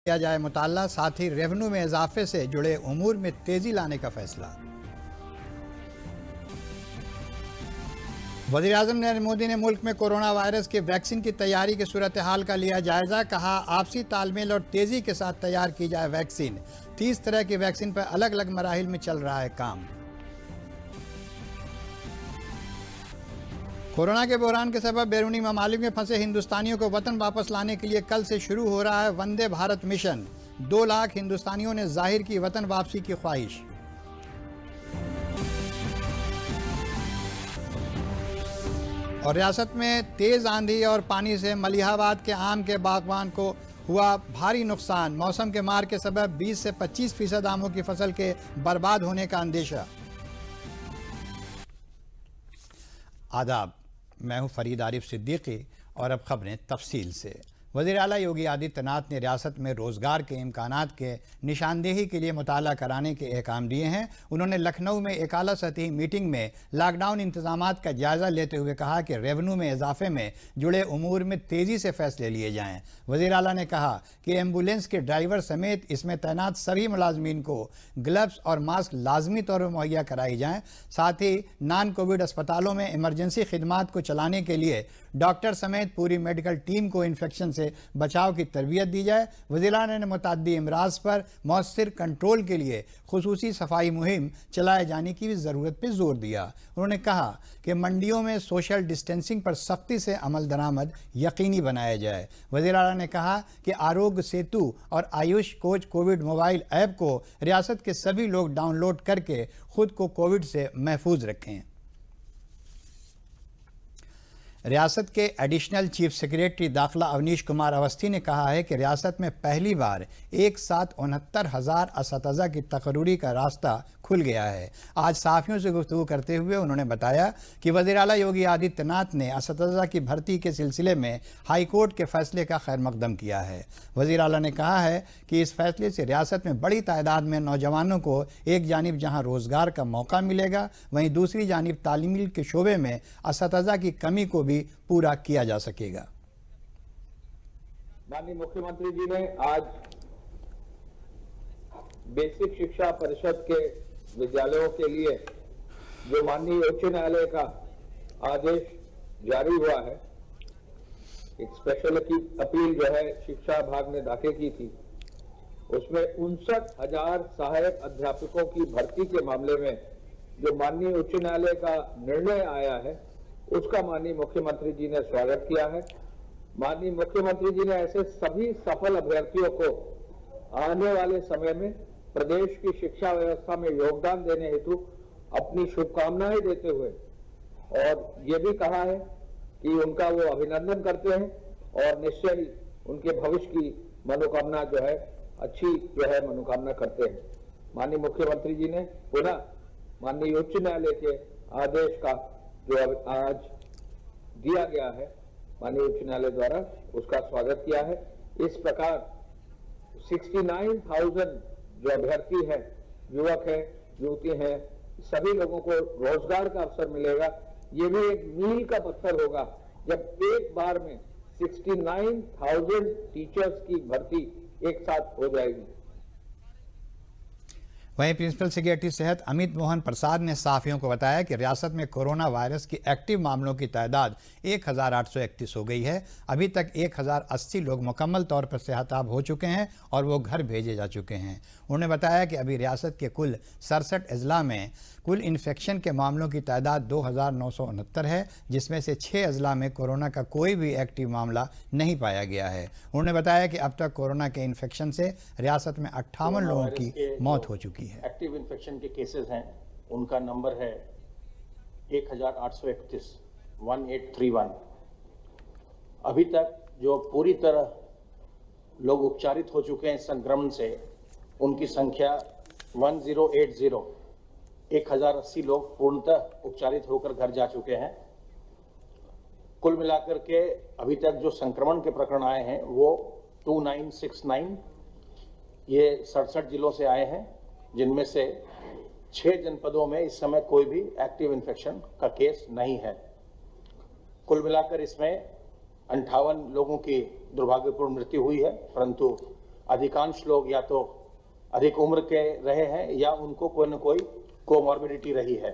किया जाए मुताला, साथ ही रेवेन्यू में इजाफे से जुड़े उमूर में तेजी लाने का फैसला। वज़ीर-ए-आज़म नरेंद्र मोदी ने मुल्क में कोरोना वायरस के वैक्सीन की तैयारी की सूरत हाल का लिया जायजा। कहा, आपसी तालमेल और तेजी के साथ तैयार की जाए वैक्सीन। 30 तरह की वैक्सीन पर अलग अलग मराहिल में चल रहा है काम। कोरोना के बहरान के सबब बैरूनी ममालिक में फंसे हिंदुस्तानियों को वतन वापस लाने के लिए कल से शुरू हो रहा है वंदे भारत मिशन। 2 लाख हिंदुस्तानियों ने जाहिर की वतन वापसी की ख्वाहिश। और रियासत में तेज आंधी और पानी से मलिहाबाद के आम के बागवान को हुआ भारी नुकसान। मौसम के मार के सबब 20 से 25% आमों की फसल के बर्बाद होने का अंदेशा। आदाब, मैं हूं फरीद आरिफ सिद्दीकी और अब खबरें तफसील से। वज़ीर आला योगी आदित्यनाथ ने रियासत में रोज़गार के इम्कानात के निशानदेही के लिए मुताला कराने के अहकाम दिए हैं। उन्होंने लखनऊ में एक आला सतही मीटिंग में लॉकडाउन इंतजामात का जायज़ा लेते हुए कहा कि रेवेन्यू में इजाफे में जुड़े उमूर में तेज़ी से फैसले लिए जाएँ। वज़ीर आला ने कहा कि एम्बुलेंस के ड्राइवर समेत इसमें तैनात सभी मुलाजमीन को ग्लव्स और मास्क लाजमी तौर पर मुहैया कराई जाएँ। साथ ही नॉन कोविड अस्पतालों में इमरजेंसी खिदमात को चलाने के लिए डॉक्टर समेत पूरी मेडिकल टीम को इन्फेक्शन से बचाव की तरबियत दी जाए। वज़ीर-ए-आला ने मुतअद्दी अमराज पर मौसर कंट्रोल के लिए खुसूसी सफाई मुहिम चलाए जाने की भी ज़रूरत पर जोर दिया। उन्होंने कहा कि मंडियों में सोशल डिस्टेंसिंग पर सख्ती से अमल दरामद यकीनी बनाया जाए। वज़ीर-ए-आला ने कहा कि आरोग्य सेतु और Ayush coach Covid mobile app को रियासत के सभी लोग डाउनलोड करके खुद को कोविड से महफूज रखें। रियासत के एडिशनल चीफ सेक्रेटरी दाखिला अवनीश कुमार अवस्थी ने कहा है कि रियासत में पहली बार एक साथ 69,000 असतज़ा की तकर्री का रास्ता खुल गया है। आज सहाफ़ियों से गुफ्तगू करते हुए उन्होंने बताया कि वज़ीर आला योगी आदित्यनाथ ने असतज़ा की भर्ती के सिलसिले में हाई कोर्ट के फैसले का खैर मकदम किया है। वज़ीर आला ने कहा है कि इस फैसले से रियासत में बड़ी तादाद में नौजवानों को एक जानिब जहाँ रोज़गार का मौका मिलेगा, वहीं दूसरी जानिब तालीम के शोबे में असतज़ा की कमी को भी पूरा किया जा सकेगा। माननीय मुख्यमंत्री जी ने आज बेसिक शिक्षा परिषद के विद्यालयों के लिए जो माननीय उच्च न्यायालय का आदेश जारी हुआ है, एक स्पेशल अपील जो है शिक्षा विभाग ने दाखिल की थी, उसमें 59,000 सहायक अध्यापकों की भर्ती के मामले में जो माननीय उच्च न्यायालय का निर्णय आया है, उसका माननीय मुख्यमंत्री जी ने स्वागत किया है। माननीय मुख्यमंत्री जी ने ऐसे सभी सफल अभ्यर्थियों को आने वाले समय में प्रदेश की शिक्षा व्यवस्था में योगदान देने हेतु अपनी शुभकामनाएं देते हुए और ये भी कहा है कि उनका वो अभिनंदन करते हैं और निश्चय ही उनके भविष्य की मनोकामना जो है अच्छी जो है मनोकामना करते हैं। माननीय मुख्यमंत्री जी ने पुनः माननीय उच्च न्यायालय के आदेश का जो आज दिया गया है माननीय उच्च न्यायालय द्वारा, उसका स्वागत किया है। इस प्रकार 69,000 जो अभ्यर्थी हैं, युवक हैं, युवती हैं, सभी लोगों को रोजगार का अवसर मिलेगा। ये भी एक मील का पत्थर होगा जब एक बार में 69,000 टीचर्स की भर्ती एक साथ हो जाएगी। वहीं प्रिंसिपल सेक्रेटरी सेहत अमित मोहन प्रसाद ने सहाफ़ियों को बताया कि रियासत में कोरोना वायरस की एक्टिव मामलों की तादाद 1,831 हो गई है। अभी तक 1,080 लोग मुकम्मल तौर पर सेहताब हो चुके हैं और वो घर भेजे जा चुके हैं। उन्होंने बताया कि अभी रियासत के कुल 67 अजला में कुल इन्फेक्शन के मामलों की तादाद 2,969 है, जिसमें से 6 अजला में कोरोना का कोई भी एक्टिव मामला नहीं पाया गया है। उन्होंने बताया कि अब तक कोरोना के इन्फेक्शन से रियासत में 58 लोगों की मौत हो चुकी है। एक्टिव इन्फेक्शन के केसेस हैं, उनका नंबर है 1,831 1831। अभी तक जो पूरी तरह लोग उपचारित हो चुके हैं संक्रमण से, उनकी संख्या 1080 1,080 लोग पूर्णतः उपचारित होकर घर जा चुके हैं। कुल मिलाकर के अभी तक जो संक्रमण के प्रकरण आए हैं वो 2969, ये 67 जिलों से आए हैं, जिनमें से 6 जनपदों में इस समय कोई भी एक्टिव इन्फेक्शन का केस नहीं है। कुल मिलाकर इसमें 58 लोगों की दुर्भाग्यपूर्ण मृत्यु हुई है, परंतु अधिकांश लोग या तो अधिक उम्र के रहे हैं या उनको कोई न कोई कोमॉर्बिडिटी रही है।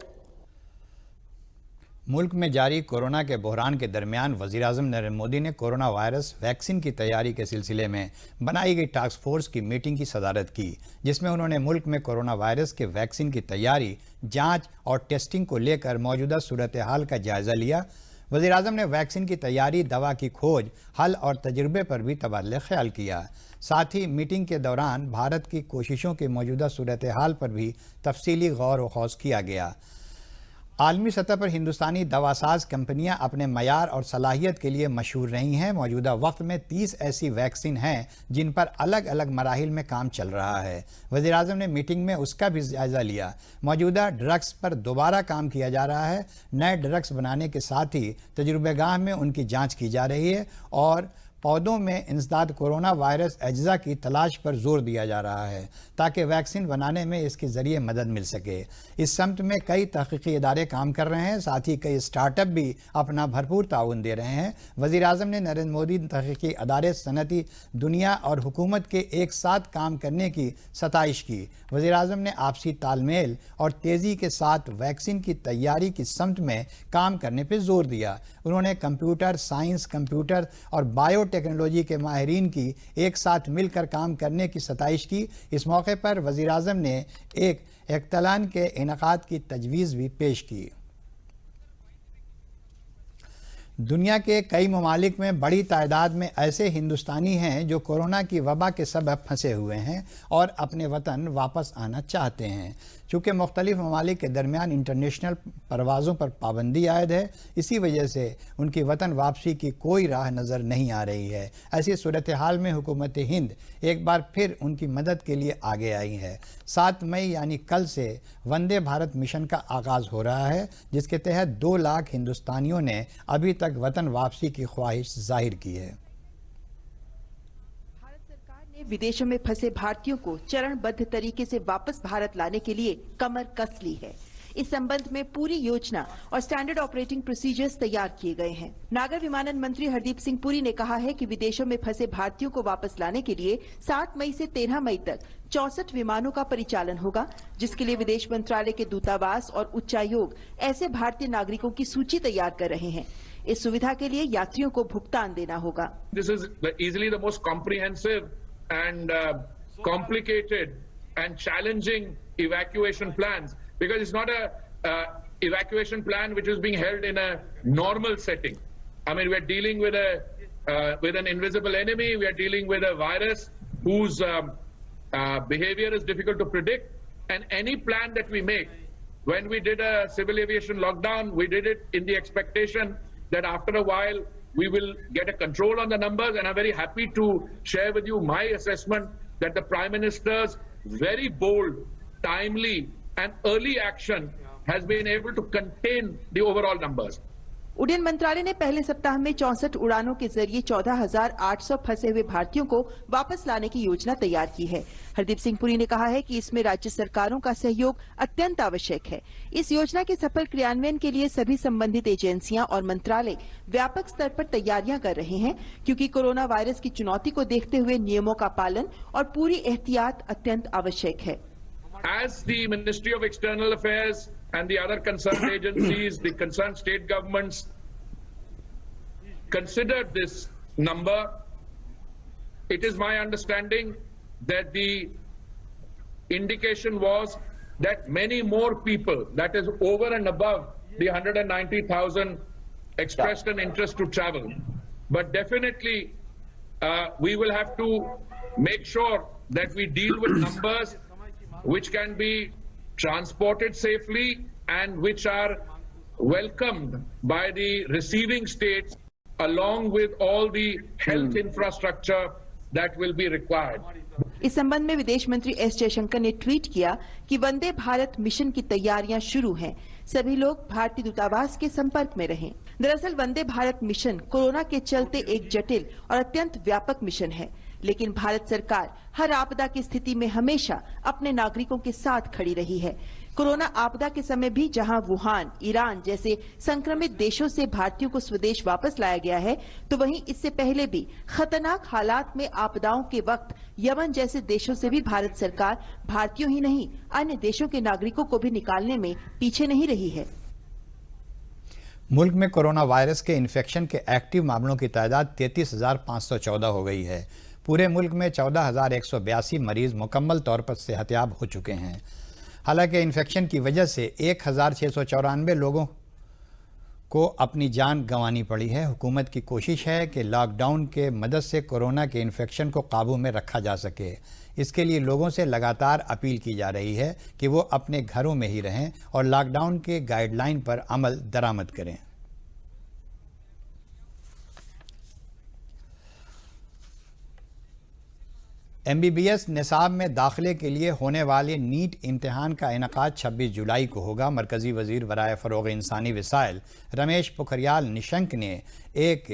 मुल्क में जारी कोरोना के बहरान के दरमियान वज़ीर-ए-आज़म नरेंद्र मोदी ने कोरोना वायरस वैक्सीन की तैयारी के सिलसिले में बनाई गई टास्क फोर्स की मीटिंग की सदारत की, जिसमें उन्होंने मुल्क में कोरोना वायरस के वैक्सीन की तैयारी, जांच और टेस्टिंग को लेकर मौजूदा सूरत हाल का जायज़ा लिया। वज़ीर-ए-आज़म ने वैक्सीन की तैयारी, दवा की खोज, हल और तजुर्बे पर भी तबादला ख्याल किया। साथ ही मीटिंग के दौरान भारत की कोशिशों की मौजूदा सूरत हाल पर भी तफसीली गौर व खौज किया गया। आलमी सतह पर हिंदुस्तानी दवासाज कंपनियां अपने मयार और सलाहियत के लिए मशहूर रही हैं। मौजूदा वक्त में 30 ऐसी वैक्सीन हैं जिन पर अलग अलग मराहिल में काम चल रहा है। वज़ीर-ए-आज़म ने मीटिंग में उसका भी जायज़ा लिया। मौजूदा ड्रग्स पर दोबारा काम किया जा रहा है। नए ड्रग्स बनाने के साथ ही तजुर्बेगाह में उनकी जाँच की जा रही है और पौधों में इंसदाद कोरोना वायरस अज्जा की तलाश पर जोर दिया जा रहा है ताकि वैक्सीन बनाने में इसके ज़रिए मदद मिल सके। इस समत में कई तहक़ीक़ी इदारे काम कर रहे हैं, साथ ही कई स्टार्टअप भी अपना भरपूर ताउन दे रहे हैं। वज़ीर-ए-आज़म ने नरेंद्र मोदी तहक़ीक़ी इदारे, सनती दुनिया और हुकूमत के एक साथ काम करने की सताइश की। वज़ीर-ए-आज़म ने आपसी तालमेल और तेज़ी के साथ वैक्सीन की तैयारी की समत में काम करने पर जोर दिया। उन्होंने कंप्यूटर साइंस, कंप्यूटर और बायोटेक्नोलॉजी के माहिरीन की एक साथ मिलकर काम करने की सताइश की। इस मौके पर वज़ीर-ए-आज़म ने एक इख्तिलान के इनेकाद की तजवीज़ भी पेश की। दुनिया के कई ममालिक में बड़ी तादाद में ऐसे हिंदुस्तानी हैं जो कोरोना की वबा के सबब फंसे हुए हैं और अपने वतन वापस आना चाहते हैं। चूँकि मुख्तलिफ ममालिक के दरमियान इंटरनेशनल परवाज़ों पर पाबंदी आयद है, इसी वजह से उनकी वतन वापसी की कोई राह नज़र नहीं आ रही है। ऐसी सूरत हाल में हुकूमत हिंद एक बार फिर उनकी मदद के लिए आगे आई है। 7 मई यानी कल से वंदे भारत मिशन का आगाज़ हो रहा है, जिसके तहत 2 लाख हिंदुस्तानियों ने अभी तक वतन वापसी की ख्वाहिश जाहिर की है। विदेशों में फंसे भारतीयों को चरणबद्ध तरीके से वापस भारत लाने के लिए कमर कस ली है। इस संबंध में पूरी योजना और स्टैंडर्ड ऑपरेटिंग प्रोसीजर्स तैयार किए गए हैं। नागर विमानन मंत्री हरदीप सिंह पुरी ने कहा है कि विदेशों में फंसे भारतीयों को वापस लाने के लिए 7 मई से 13 मई तक 64 विमानों का परिचालन होगा, जिसके लिए विदेश मंत्रालय के दूतावास और उच्चायोग ऐसे भारतीय नागरिकों की सूची तैयार कर रहे हैं। इस सुविधा के लिए यात्रियों को भुगतान देना होगा। This is easily the most comprehensive and complicated and challenging evacuation plans, because it's not a evacuation plan which is being held in a normal setting. I mean, we're dealing with an invisible enemy. We are dealing with a virus whose behavior is difficult to predict, and any plan that we make, when we did a civil aviation lockdown, we did it in the expectation that after a while we will get a control on the numbers, and I'm very happy to share with you my assessment that the Prime Minister's very bold, timely and early action has been able to contain the overall numbers. उड्डयन मंत्रालय ने पहले सप्ताह में 64 उड़ानों के जरिए 14,800 फंसे हुए भारतीयों को वापस लाने की योजना तैयार की है। हरदीप सिंह पुरी ने कहा है कि इसमें राज्य सरकारों का सहयोग अत्यंत आवश्यक है। इस योजना के सफल क्रियान्वयन के लिए सभी संबंधित एजेंसियां और मंत्रालय व्यापक स्तर पर तैयारियां कर रहे हैं, क्योंकि कोरोना वायरस की चुनौती को देखते हुए नियमों का पालन और पूरी एहतियात अत्यंत आवश्यक है। As the Ministry of External Affairs and the other concerned agencies, the concerned state governments considered this number, it is my understanding that the indication was that many more people, that is over and above the 190,000 expressed an interest to travel. But definitely we will have to make sure that we deal with numbers which can be transported safely and which are welcomed by the receiving states, along with all the health infrastructure that will be required. इस संबंध में विदेश मंत्री S Jaishankar ने tweet किया कि Vande Bharat mission की तैयारियां शुरू हैं। सभी लोग भारतीय दूतावास के संपर्क में रहें। दरअसल वंदे भारत मिशन कोरोना के चलते एक जटिल और अत्यंत व्यापक मिशन है, लेकिन भारत सरकार हर आपदा की स्थिति में हमेशा अपने नागरिकों के साथ खड़ी रही है। कोरोना आपदा के समय भी जहां वुहान, ईरान जैसे संक्रमित देशों से भारतीयों को स्वदेश वापस लाया गया है, तो वहीं इससे पहले भी खतरनाक हालात में आपदाओं के वक्त यमन जैसे देशों से भी भारत सरकार भारतीयों ही नहीं अन्य देशों के नागरिकों को भी निकालने में पीछे नहीं रही है। मुल्क में कोरोना वायरस के इन्फेक्शन के एक्टिव मामलों की तादाद 33,514 हो गई है। पूरे मुल्क में 14,182 मरीज मुकम्मल तौर पर सेहतयाब हो चुके हैं। हालांकि इन्फेक्शन की वजह से 1,694 लोगों को अपनी जान गंवानी पड़ी है। हुकूमत की कोशिश है कि लॉकडाउन के मदद से कोरोना के इन्फेक्शन को काबू में रखा जा सके। इसके लिए लोगों से लगातार अपील की जा रही है कि वो अपने घरों में ही रहें और लॉकडाउन के गाइडलाइन पर अमल दरामद करें। MBBS निसाब में दाखिले के लिए होने वाले नीट इम्तिहान का इनेकाद 26 जुलाई को होगा। मरकज़ी वज़ीर बराए फ़रोग़ इंसानी वसाइल रमेश पोखरियाल निशंक ने एक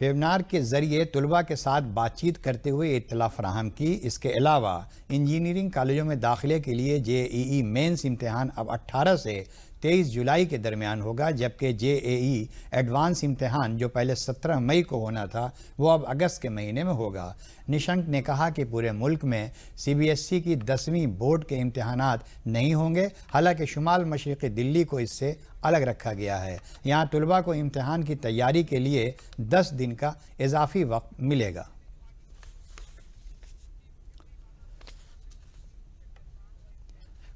वेबिनार के ज़रिए तलबा के साथ बातचीत करते हुए इत्तला फराहम की। इसके अलावा इंजीनियरिंग कॉलेजों में दाखिले के लिए JEE मेंस इम्तिहान अब 18 से 23 जुलाई के दरमियान होगा, जबकि JEE एडवांस इम्तिहान जो पहले 17 मई को होना था वो अब अगस्त के महीने में होगा। निशंक ने कहा कि पूरे मुल्क में CBSE की 10वीं बोर्ड के इम्तिहानात नहीं होंगे। हालांकि शुमाल मशरिक़ी दिल्ली को इससे अलग रखा गया है। यहाँ तलबा को इम्तिहान की तैयारी के लिए 10 दिन का इजाफी वक्त मिलेगा।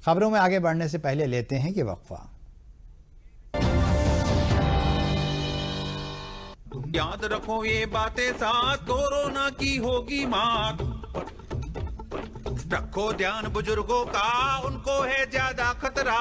खबरों में आगे बढ़ने से पहले लेते हैं ये वक्फा। याद रखो ये बातें साथ, कोरोना की होगी मात। रखो ध्यान बुजुर्गों का, उनको है ज्यादा खतरा।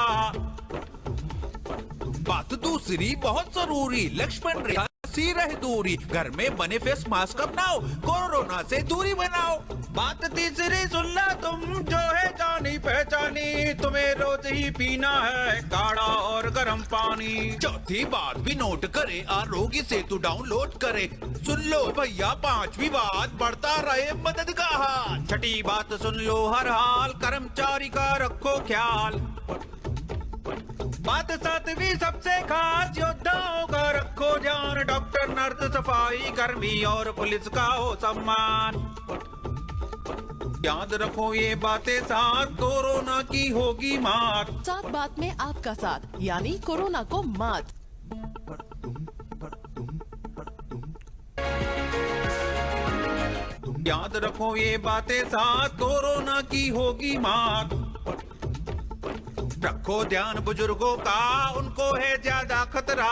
बात दूसरी बहुत जरूरी, लक्ष्मण रेखा सी रहे दूरी। घर में बने फेस मास्क अपनाओ, कोरोना से दूरी बनाओ। बात तीसरी सुन ला तुम, जो है जानी पहचानी। तुम्हें रोज ही पीना है काढ़ा और गर्म पानी। चौथी बात भी नोट करे, आरोग्य सेतु डाउनलोड करे। सुन लो भैया पांचवी बात, बढ़ता रहे मदद का हाथ। छठी बात सुन लो हर हाल, कर्मचारी का रखो ख्याल। बात सातवीं सबसे खास, योद्धाओं का रखो ध्यान। डॉक्टर, नर्स, सफाई कर्मी और पुलिस का हो सम्मान। याद रखो ये बातें साथ, कोरोना की होगी मात। सात बात में आपका साथ, यानी कोरोना को मात। याद रखो ये बातें साथ, कोरोना की होगी मात। रखो ध्यान बुजुर्गों का, उनको है ज्यादा खतरा।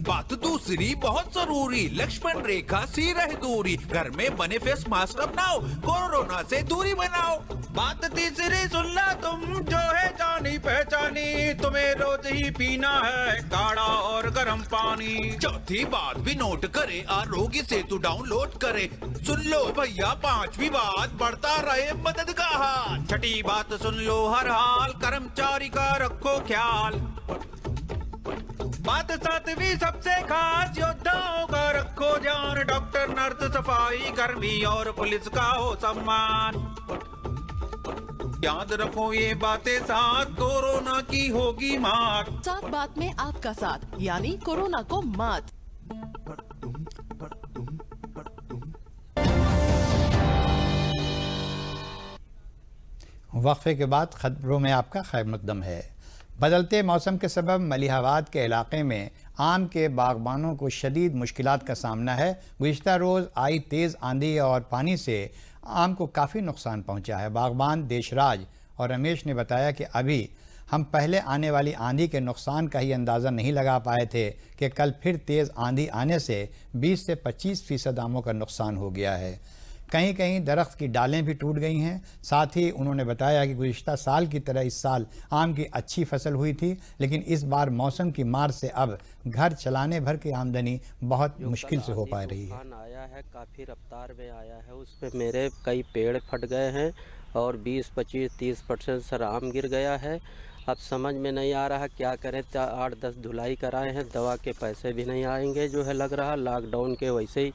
बात दूसरी बहुत जरूरी, लक्ष्मण रेखा सी रहे दूरी। घर में बने फेस मास्क अपनाओ, कोरोना से दूरी बनाओ। बात तीसरी सुन ला तुम, जो है जानी पहचानी। तुम्हें रोज ही पीना है काढ़ा और गर्म पानी। चौथी बात भी नोट करे, आरोग्य सेतु डाउनलोड करे। सुन लो भैया पांचवी बात, बढ़ता रहे मदद का हाथ। छठी बात सुन लो हर हाल, कर्मचारी का रखो ख्याल। बात सातवीं सबसे खास, योद्धाओं का रखो ध्यान। डॉक्टर, नर्स, सफाई कर्मी और पुलिस का हो सम्मान। याद रखो ये बातें साथ, कोरोना की होगी मात। सात बात में आपका साथ, यानी कोरोना को मात। वक्फे के बाद खबरों में आपका खैर मकदम है। बदलते मौसम के सबब मलिहाबाद के इलाके में आम के बागबानों को शदीद मुश्किलात का सामना है। गुज़िश्ता रोज़ आई तेज़ आंधी और पानी से आम को काफ़ी नुकसान पहुंचा है। बागबान देशराज और रमेश ने बताया कि अभी हम पहले आने वाली आंधी के नुकसान का ही अंदाज़ा नहीं लगा पाए थे कि कल फिर तेज़ आंधी आने से 20 से 25% आमों का नुकसान हो गया है। कहीं कहीं दरख्त की डालें भी टूट गई हैं। साथ ही उन्होंने बताया कि गुज़िश्ता साल की तरह इस साल आम की अच्छी फसल हुई थी, लेकिन इस बार मौसम की मार से अब घर चलाने भर की आमदनी बहुत मुश्किल से हो पा रही है। आया है, काफ़ी रफ्तार में आया है, उस पर मेरे कई पेड़ फट गए हैं और 20, 25, 30% सर आम गिर गया है। अब समझ में नहीं आ रहा क्या करें। 8-10 धुलाई कराए हैं, दवा के पैसे भी नहीं आएंगे जो है लग रहा। लॉकडाउन के वैसे ही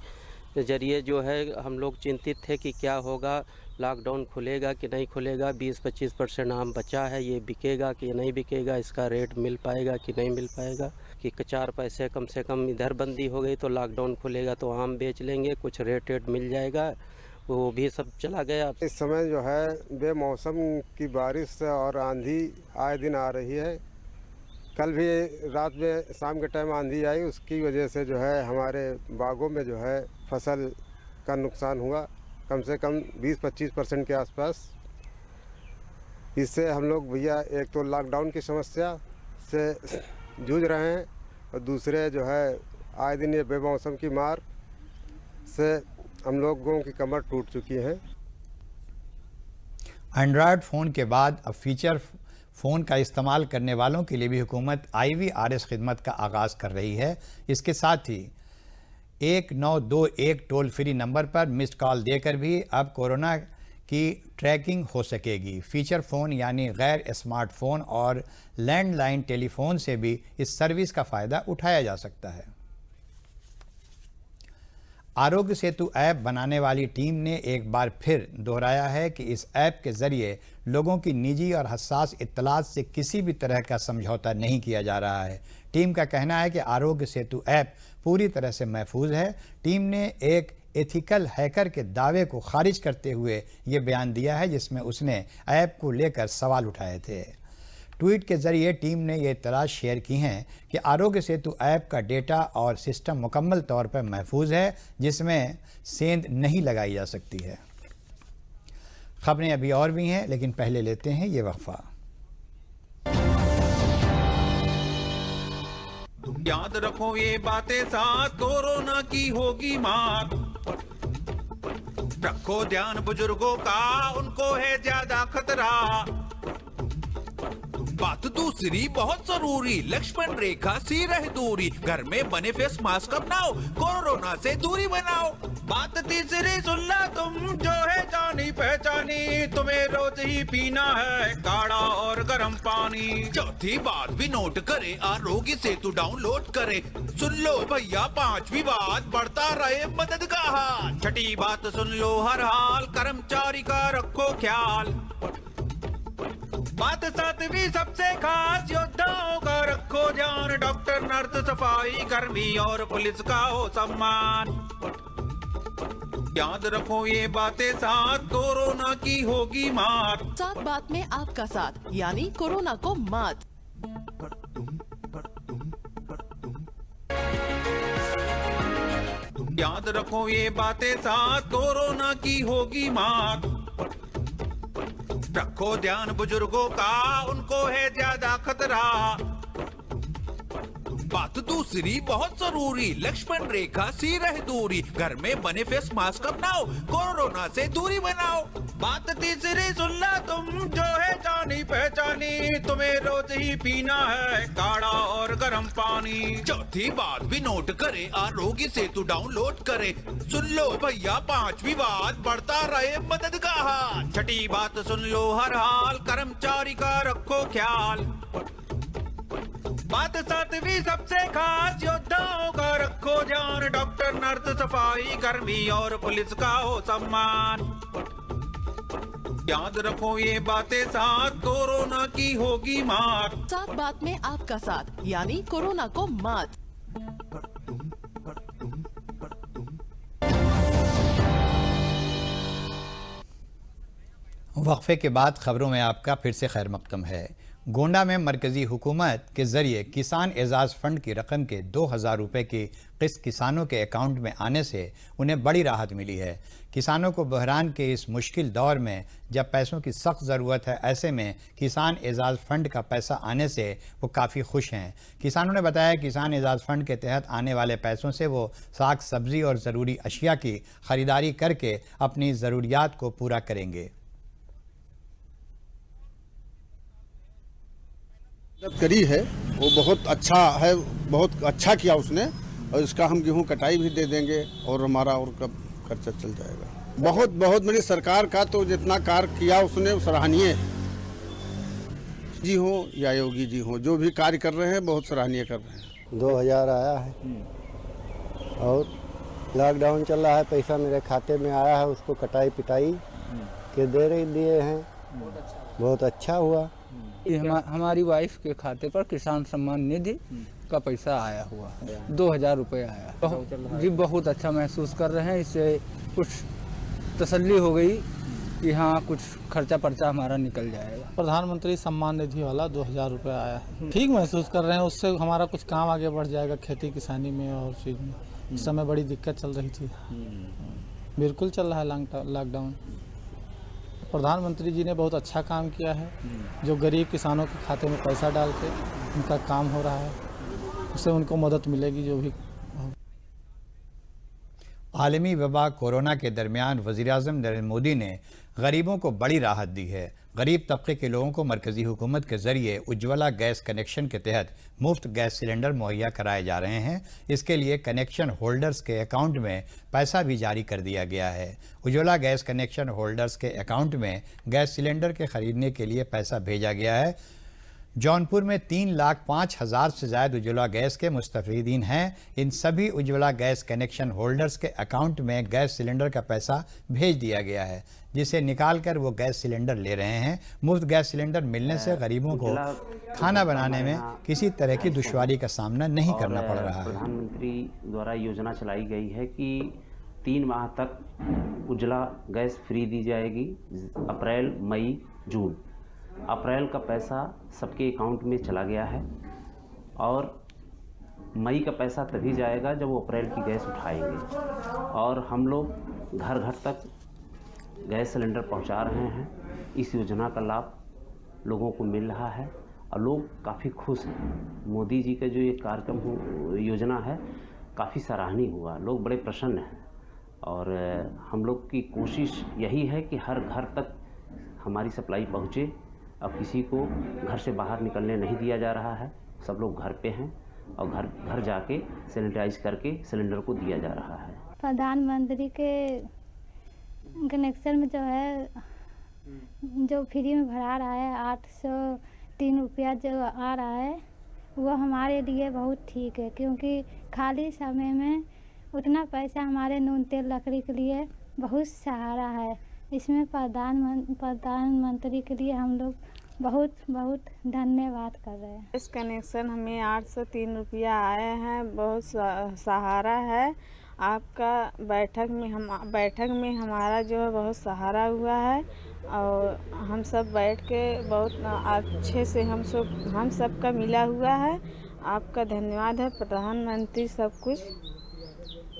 के जरिए जो है हम लोग चिंतित थे कि क्या होगा, लॉकडाउन खुलेगा कि नहीं खुलेगा, 20-25% आम बचा है, ये बिकेगा कि नहीं बिकेगा, इसका रेट मिल पाएगा कि नहीं मिल पाएगा, कि 4 पैसे कम से कम इधर बंदी हो गई तो लॉकडाउन खुलेगा तो आम बेच लेंगे, कुछ रेट मिल जाएगा, वो भी सब चला गया। इस समय जो है बेमौसम की बारिश और आंधी आए दिन आ रही है। कल भी रात में शाम के टाइम आंधी आई, उसकी वजह से जो है हमारे बागों में जो है फसल का नुकसान हुआ कम से कम 20-25% के आसपास। इससे हम लोग भैया एक तो लॉकडाउन की समस्या से जूझ रहे हैं और दूसरे जो है आए दिन ये बेमौसम की मार से हम लोगों की कमर टूट चुकी है। एंड्रॉयड फ़ोन के बाद अब फीचर फ़ोन का इस्तेमाल करने वालों के लिए भी हुकूमत IVRS खिदमत का आगाज़ कर रही है। इसके साथ ही 1921 टोल फ्री नंबर पर मिस्ड कॉल देकर भी अब कोरोना की ट्रैकिंग हो सकेगी। फीचर फ़ोन यानी गैर स्मार्टफोन और लैंडलाइन टेलीफोन से भी इस सर्विस का फ़ायदा उठाया जा सकता है। आरोग्य सेतु ऐप बनाने वाली टीम ने एक बार फिर दोहराया है कि इस ऐप के ज़रिए लोगों की निजी और हसास इत्तलात से किसी भी तरह का समझौता नहीं किया जा रहा है। टीम का कहना है कि आरोग्य सेतु ऐप पूरी तरह से महफूज है। टीम ने एक एथिकल हैकर के दावे को खारिज करते हुए ये बयान दिया है, जिसमें उसने ऐप को लेकर सवाल उठाए थे। ट्वीट के ज़रिए टीम ने ये इत्तला शेयर की हैं कि आरोग्य सेतु ऐप का डेटा और सिस्टम मुकम्मल तौर पर महफूज है, जिसमें सेंध नहीं लगाई जा सकती है। खबरें अभी और भी हैं, लेकिन पहले लेते हैं ये वक्फा। तुम याद रखो ये बातें साथ, कोरोना की होगी मात। रखो ध्यान बुजुर्गों का, उनको है ज्यादा खतरा। बात दूसरी बहुत जरूरी, लक्ष्मण रेखा सी रह दूरी, घर में बने फेस मास्क अपनाओ, कोरोना से दूरी बनाओ। बात तीसरी सुन ला तुम, जो है जानी पहचानी, तुम्हें रोज ही पीना है काढ़ा और गर्म पानी। चौथी बात भी नोट करे, आरोग्य सेतु डाउनलोड करे। सुन लो भैया पांचवी बात, बढ़ता रहे मदद का हाथ। छठी बात सुन लो हर हाल, कर्मचारी का रखो ख्याल। बात सातवीं सबसे खास, योद्धाओं का रखो ध्यान, डॉक्टर नर्स सफाई कर्मी और पुलिस का हो सम्मान। याद रखो ये बातें साथ, कोरोना की होगी मात। साथ बात में आपका साथ, यानी कोरोना को मात। याद रखो ये बातें साथ, कोरोना की होगी मात। रखो ध्यान बुजुर्गों का, उनको है ज्यादा खतरा। बात दूसरी बहुत जरूरी, लक्ष्मण रेखा सी रह दूरी, घर में बने फेस मास्क अपनाओ, कोरोना से दूरी बनाओ। बात तीसरी सुन ला तुम, जो है जानी पहचानी, तुम्हें रोज ही पीना है काढ़ा और गर्म पानी। चौथी बात भी नोट करे, आरोग्य सेतु डाउनलोड करे। सुन लो भैया पांचवी बात, बढ़ता रहे मदद का हाथ। छठी बात सुन लो हर हाल, कर्मचारी का रखो ख्याल। बात सातवीं सबसे खास, योद्धाओं का रखो ध्यान, डॉक्टर नर्स सफाई कर्मी और पुलिस का हो सम्मान। याद रखो ये बातें साथ, कोरोना की होगी मात। साथ बात में आपका साथ, यानी कोरोना को मात। वक्फे के बाद खबरों में आपका फिर से खैर मकदम है। गोंडा में मरकजी हुकूमत के ज़रिए किसान एजाज़ फ़ंड की रकम के 2000 रुपये की किस्त किसानों के अकाउंट में आने से उन्हें बड़ी राहत मिली है। किसानों को बहरान के इस मुश्किल दौर में जब पैसों की सख्त ज़रूरत है, ऐसे में किसान एजाज़ फ़ंड का पैसा आने से वो काफ़ी खुश हैं। किसानों ने बताया किसान एजाज़ फ़ंड के तहत आने वाले पैसों से वो साग सब्ज़ी और ज़रूरी अशिया की ख़रीदारी करके अपनी ज़रूरियात को पूरा करेंगे। करी है वो बहुत अच्छा है, बहुत अच्छा किया उसने, और इसका हम गेहूं कटाई भी दे देंगे और हमारा और कब खर्चा चल जाएगा। बहुत बहुत मेरी सरकार का तो जितना कार्य किया उसने सराहनीय जी हो या योगी जी हो, जो भी कार्य कर रहे हैं बहुत सराहनीय कर रहे हैं। 2000 आया है और लॉकडाउन चल रहा है, पैसा मेरे खाते में आया है, उसको कटाई पिटाई के दिए हैं। बहुत अच्छा हुआ। हमारी वाइफ के खाते पर किसान सम्मान निधि का पैसा आया हुआ 2000 रुपये आया। जी बहुत अच्छा महसूस कर रहे हैं, इससे कुछ तसल्ली हो गई कि हाँ कुछ खर्चा पर्चा हमारा निकल जाएगा। प्रधानमंत्री सम्मान निधि वाला 2000 रुपये आया है, ठीक महसूस कर रहे हैं। उससे हमारा कुछ काम आगे बढ़ जाएगा खेती किसानी में और चीज़ में। इस समय बड़ी दिक्कत चल रही थी, बिल्कुल चल रहा है लॉकडाउन। प्रधानमंत्री जी ने बहुत अच्छा काम किया है, जो गरीब किसानों के खाते में पैसा डाल के उनका काम हो रहा है, उससे उनको मदद मिलेगी। जो भी आलमी वबा कोरोना के दरमियान वज़ीर-ए-आज़म नरेंद्र मोदी ने गरीबों को बड़ी राहत दी है। गरीब तबके के लोगों को मरकज़ी हुकूमत के ज़रिए उज्ज्वला गैस कनेक्शन के तहत मुफ्त गैस सिलेंडर मुहैया कराए जा रहे हैं। इसके लिए कनेक्शन होल्डर्स के अकाउंट में पैसा भी जारी कर दिया गया है। उज्ज्वला गैस कनेक्शन होल्डर्स के अकाउंट में गैस सिलेंडर के ख़रीदने के लिए पैसा भेजा गया है। जौनपुर में 3,05,000 से ज़्यादा उज्ज्वला गैस के मुस्तफ़ीदीन हैं। इन सभी उज्ज्वला गैस कनेक्शन होल्डर्स के अकाउंट में गैस सिलेंडर का पैसा भेज दिया गया है, जिसे निकाल कर वो गैस सिलेंडर ले रहे हैं। मुफ्त गैस सिलेंडर मिलने से गरीबों को खाना बनाने में किसी तरह की दुश्वारी का सामना नहीं करना पड़ रहा है। प्रधानमंत्री द्वारा योजना चलाई गई है कि 3 माह तक उज्ज्वला गैस फ्री दी जाएगी। अप्रैल, मई, जून। अप्रैल का पैसा सबके अकाउंट में चला गया है और मई का पैसा तभी जाएगा जब वो अप्रैल की गैस उठाएंगे। और हम लोग घर घर तक गैस सिलेंडर पहुंचा रहे हैं। इस योजना का लाभ लोगों को मिल रहा है और लोग काफ़ी खुश हैं। मोदी जी का जो ये कार्यक्रम योजना है काफ़ी सराहनीय हुआ, लोग बड़े प्रसन्न हैं। और हम लोग की कोशिश यही है कि हर घर तक हमारी सप्लाई पहुँचे। अब किसी को घर से बाहर निकलने नहीं दिया जा रहा है, सब लोग घर पे हैं और घर घर जाके सैनिटाइज करके सिलेंडर को दिया जा रहा है। प्रधानमंत्री के कनेक्शन में जो है, जो फ्री में भरा रहा है 803 रुपया जो आ रहा है, वो हमारे लिए बहुत ठीक है, क्योंकि खाली समय में उतना पैसा हमारे नून तेल लकड़ी के लिए बहुत सहारा है। इसमें प्रधानमंत्री के लिए हम लोग बहुत बहुत धन्यवाद कर रहे हैं। इस कनेक्शन हमें 803 रुपया आए हैं, बहुत सहारा है आपका। बैठक में हमारा जो है बहुत सहारा हुआ है और हम सब बैठ के बहुत अच्छे से हम सब का मिला हुआ है। आपका धन्यवाद है, प्रधानमंत्री सब कुछ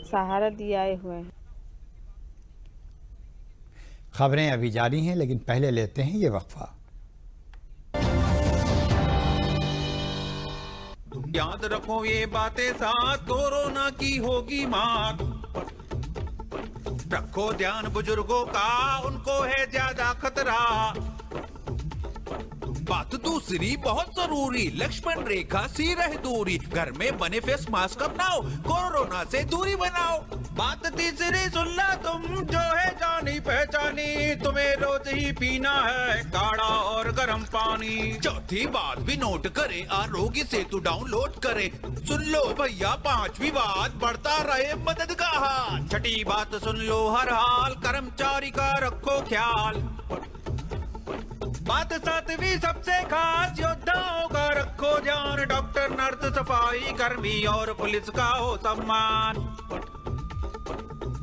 सहारा दिए हुए हैं। खबरें अभी जारी हैं, लेकिन पहले लेते हैं ये वक्फा। याद रखो ये बातें साथ, कोरोना की होगी मात। रखो ध्यान बुजुर्गों का, उनको है ज्यादा खतरा। बात दूसरी बहुत जरूरी, लक्ष्मण रेखा सी रहे दूरी। घर में बने फेस मास्क अपनाओ, कोरोना से दूरी बनाओ। बात तीसरी सुन ला तुम, जो है जानी पहचानी। तुम्हें रोज ही पीना है काढ़ा और गर्म पानी। चौथी बात भी नोट करें, आरोग्य सेतु डाउनलोड करें। सुन लो भैया 5वीं बात, बढ़ता रहे मदद का हाथ। छठी बात सुन लो हर हाल, कर्मचारी का रखो ख्याल। बात 7वीं सबसे खास, योद्धाओं का रखो ध्यान। डॉक्टर, नर्स, सफाई कर्मी और पुलिस का हो सम्मान।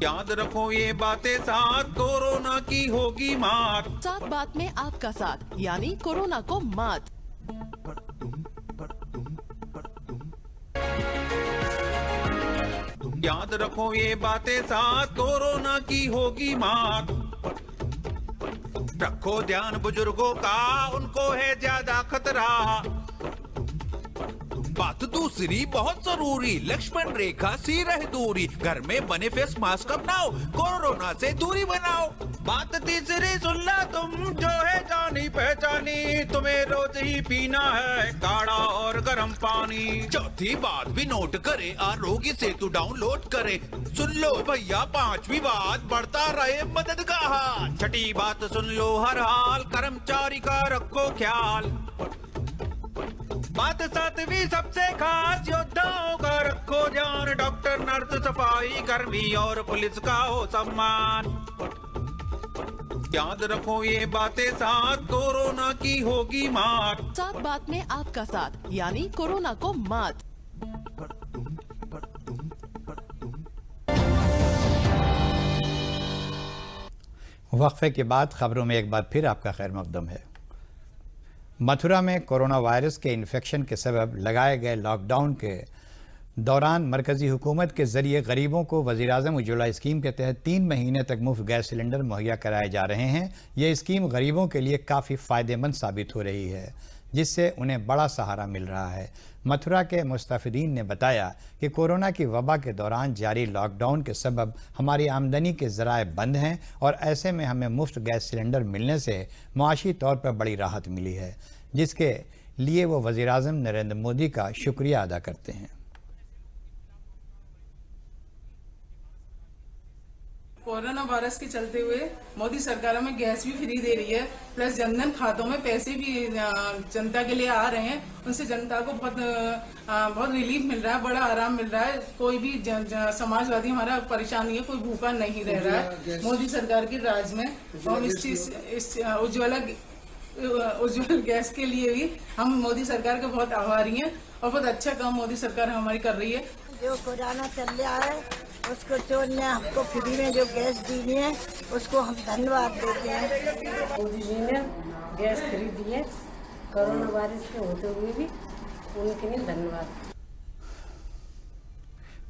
याद रखो ये बातें साथ, कोरोना की होगी मात। साथ बात में आपका साथ, यानी कोरोना को मात। याद रखो ये बातें साथ, कोरोना की होगी मात। रखो ध्यान बुजुर्गों का, उनको है ज्यादा खतरा। बात दूसरी बहुत जरूरी, लक्ष्मण रेखा सी रहे दूरी। घर में बने फेस मास्क अपनाओ, कोरोना से दूरी बनाओ। बात तीसरी सुन ला तुम, जो है जानी पहचानी। तुम्हें रोज ही पीना है काढ़ा और गर्म पानी। चौथी बात भी नोट करें, आरोग्य सेतु डाउनलोड करें। सुन लो भैया 5वीं बात, बढ़ता रहे मदद का हाथ। छठी बात सुन लो हर हाल, कर्मचारी का रखो ख्याल। बात सातवीं सबसे खास, योद्धाओं का रखो ध्यान, डॉक्टर नर्स सफाई कर्मी और पुलिस का हो सम्मान। याद रखो ये बातें साथ, कोरोना की होगी मात। साथ बात में आपका साथ यानी कोरोना को मात। वक्फे के बाद खबरों में एक बार फिर आपका खैर मकदम है। मथुरा में कोरोना वायरस के इन्फेक्शन के सबब लगाए गए लॉकडाउन के दौरान मरकज़ी हुकूमत के ज़रिए गरीबों को वज़ीर-ए-आज़म उज्ज्वला स्कीम के तहत 3 महीने तक मुफ्त गैस सिलेंडर मुहैया कराए जा रहे हैं। ये स्कीम गरीबों के लिए काफ़ी फ़ायदेमंद साबित हो रही है, जिससे उन्हें बड़ा सहारा मिल रहा है। मथुरा के मुस्तफ़ीदीन ने बताया कि कोरोना की वबा के दौरान जारी लॉकडाउन के सबब हमारी आमदनी के ज़राए बंद हैं और ऐसे में हमें मुफ्त गैस सिलेंडर मिलने से मुआशी तौर पर बड़ी राहत मिली है, जिसके लिए वो वज़ीर-ए-आज़म नरेंद्र मोदी का शुक्रिया अदा करते हैं। कोरोना वायरस के चलते हुए मोदी सरकार हमें गैस भी फ्री दे रही है, प्लस जनधन खातों में पैसे भी जनता के लिए आ रहे हैं। उनसे जनता को बहुत रिलीफ मिल रहा है, बड़ा आराम मिल रहा है। कोई भी समाजवादी हमारा परेशान नहीं है, कोई भूखा नहीं रह रहा है मोदी सरकार के राज में। हम इस उज्ज्वल गैस के लिए भी हम मोदी सरकार के बहुत आभारी हैं और बहुत अच्छा काम मोदी सरकार हमारी कर रही है। जो कोरोना चल रहा है उसको जो ने हमको फ्री में जो गैस दी है उसको हम धन्यवाद देते हैं। मोदी जी ने गैस फ्री दी है, कोरोना वायरस के होते हुए भी उनके लिए धन्यवाद।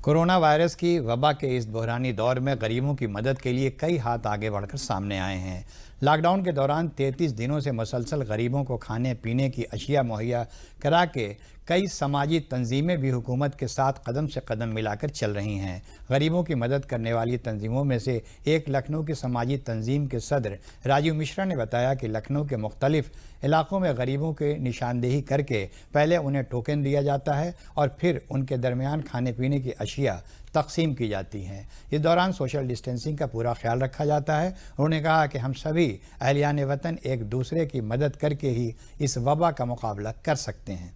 कोरोना वायरस की वबा के इस बहरानी दौर में गरीबों की मदद के लिए कई हाथ आगे बढ़कर सामने आए हैं। लॉकडाउन के दौरान 33 दिनों से मुसलसल गरीबों को खाने पीने की अशिया मुहैया करा के कई समाजी तंजीमें भी हुकूमत के साथ कदम से कदम मिलाकर चल रही हैं। गरीबों की मदद करने वाली तंजीमों में से एक लखनऊ की समाजी तंजीम के सदर राजीव मिश्रा ने बताया कि लखनऊ के मुख्तलिफ इलाकों में गरीबों की निशानदेही करके पहले उन्हें टोकन दिया जाता है और फिर उनके दरमियान खाने पीने की अशिया तकसीम की जाती हैं। इस दौरान सोशल डिस्टेंसिंग का पूरा ख्याल रखा जाता है। उन्होंने कहा कि हम सभी अहलियान वतन एक दूसरे की मदद करके ही इस वबा का मुकाबला कर सकते हैं।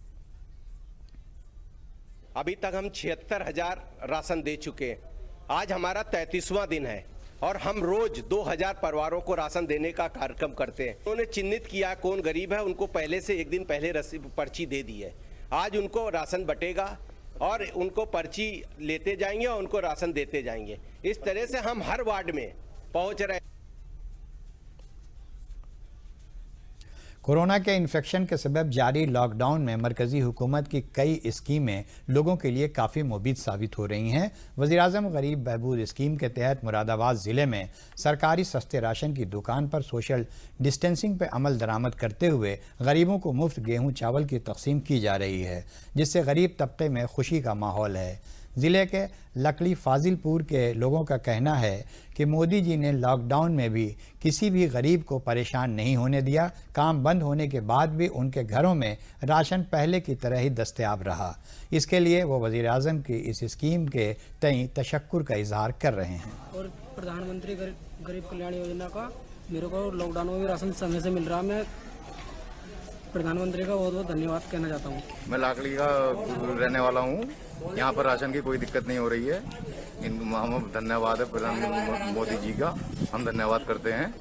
अभी तक हम 76,000 राशन दे चुके हैं। आज हमारा 33वां दिन है और हम रोज 2,000 परिवारों को राशन देने का कार्यक्रम करते हैं। उन्होंने चिन्हित किया कौन गरीब है, उनको पहले से एक दिन पहले पर्ची दे दी है। आज उनको राशन बटेगा और उनको पर्ची लेते जाएंगे और उनको राशन देते जाएंगे। इस तरह से हम हर वार्ड में पहुंच रहे हैं। कोरोना के इन्फेक्शन के सबब जारी लॉकडाउन में मरकज़ी हुकूमत की कई स्कीमें लोगों के लिए काफ़ी मुफीद साबित हो रही हैं। वज़ीर-ए-आज़म गरीब बहबूद स्कीम के तहत मुरादाबाद ज़िले में सरकारी सस्ते राशन की दुकान पर सोशल डिस्टेंसिंग पर अमल दरामद करते हुए गरीबों को मुफ्त गेहूँ चावल की तकसीम की जा रही है, जिससे गरीब तबके में खुशी का माहौल है। ज़िले के लकड़ी फाजिलपुर के लोगों का कहना है कि मोदी जी ने लॉकडाउन में भी किसी भी गरीब को परेशान नहीं होने दिया। काम बंद होने के बाद भी उनके घरों में राशन पहले की तरह ही दस्तयाब रहा। इसके लिए वो वज़ीर-ए-आज़म की इस स्कीम के तई तशक्कुर का इजहार कर रहे हैं। और प्रधानमंत्री गरीब कल्याण योजना का मेरे को लॉकडाउन में भी राशन समय से मिल रहा। मैं प्रधानमंत्री का बहुत बहुत धन्यवाद कहना चाहता हूँ। मैं लाकड़ी का रहने वाला हूँ। यहाँ पर राशन की कोई दिक्कत नहीं हो रही है। हम धन्यवाद है प्रधानमंत्री मोदी जी का, हम धन्यवाद करते हैं।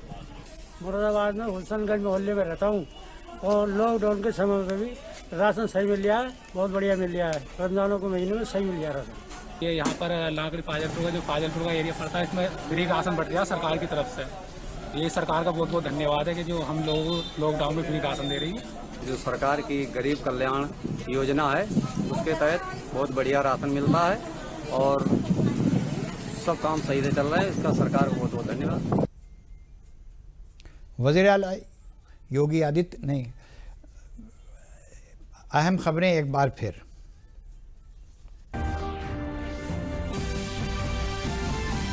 मुरादाबाद में हुसैनगंज मोहल्ले में रहता हूँ और लॉकडाउन के समय में भी राशन सही मिल गया है, बहुत बढ़िया मिल गया है। रमजानों के महीने में सही मिल गया राशन। ये यहाँ पर लाकड़ी फाजिलपुर का जो फाजिलपुर का एरिया पड़ता है, इसमें फ्री राशन बढ़ गया सरकार की तरफ से। ये सरकार का बहुत बहुत धन्यवाद है कि जो हम लोग लॉकडाउन में फ्री राशन दे रही है। जो सरकार की गरीब कल्याण योजना है उसके तहत बहुत बढ़िया राशन मिलता है और सब काम सही से चल रहा है। इसका सरकार को बहुत बहुत धन्यवाद। वज़ीर आला योगी आदित्य ने अहम खबरें एक बार फिर।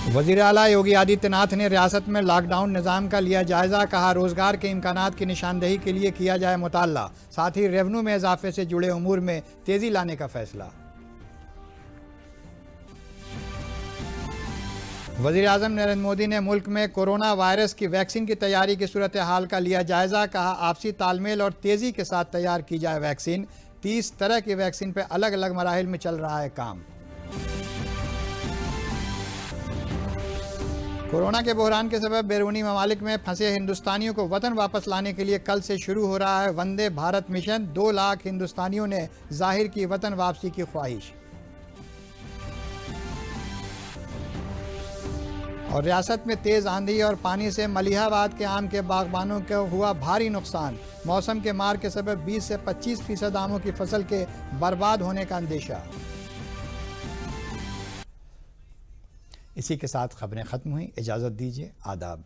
वज़ीर आला योगी आदित्यनाथ ने रियासत में लॉकडाउन निज़ाम का लिया जायज़ा। कहा रोज़गार के इम्कानात की निशानदेही के लिए किया जाए मुताल्ला। साथ ही रेवेन्यू में इजाफे से जुड़े उमूर में तेज़ी लाने का फैसला। वज़ीर-ए-आज़म नरेंद्र मोदी ने मुल्क में कोरोना वायरस की वैक्सीन की तैयारी की सूरत हाल का लिया जायज़ा। कहा आपसी तालमेल और तेज़ी के साथ तैयार की जाए वैक्सीन। 30 तरह की वैक्सीन पर अलग अलग मराहिल में चल रहा है काम। कोरोना के बहरान के सबब बैरूनी ममालिक में फंसे हिंदुस्तानियों को वतन वापस लाने के लिए कल से शुरू हो रहा है वंदे भारत मिशन। 2 लाख हिंदुस्तानियों ने जाहिर की वतन वापसी की ख्वाहिश। और रियासत में तेज आंधी और पानी से मलिहाबाद के आम के बागबानों को हुआ भारी नुकसान। मौसम के मार के सबब 20 से 25% आमों की फसल के बर्बाद होने का अंदेशा। इसी के साथ खबरें खत्म हुई। इजाज़त दीजिए। आदाब।